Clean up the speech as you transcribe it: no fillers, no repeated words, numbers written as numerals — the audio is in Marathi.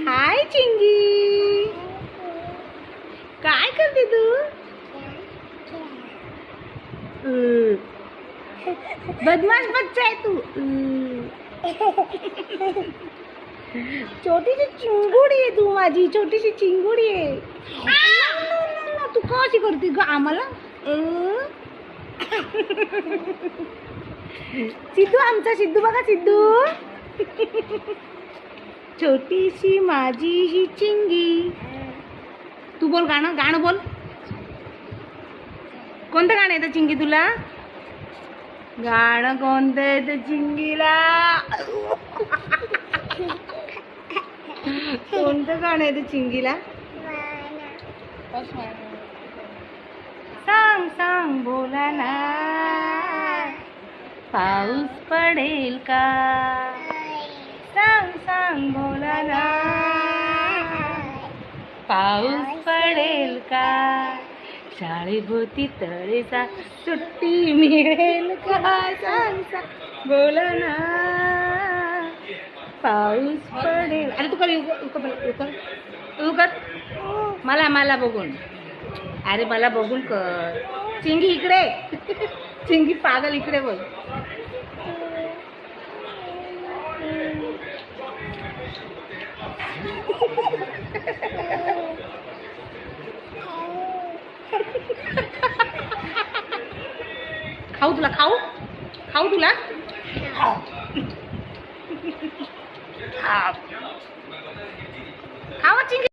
हाय चिंगी, काय करते तू? बदमाश बच्चा आहे तू. छोटीशी चिंगुडी आहे तू, माझी छोटीशी चिंगुडी आहे. तू कशी करते ग आम्हाला? सिद्धू, आमचा सिद्धू बघा, सिद्धू. छोटीशी माझी ही चिंगी. तू बोल गाणं, गाणं बोल. कोणतं गाणं येतं चिंगी तुला? गाणं कोणतं येतं चिंगीला? कोणतं गाणं येतं चिंगीला? सांग सांग बोला ना, पाऊस पडेल का? सांग सांग बोला ना, पाऊस पडेल का? शाळेभोवती तळेचा सुट्टी मिळेल का? सांग सांग बोला ना, पाऊस पडेल. अरे तू कर मला बघून. अरे मला बघून कर. चिंगी इकडे. चिंगी पागल इकडे बोल. खाऊ तुला, खाऊ तुला. खाऊ चिंगी.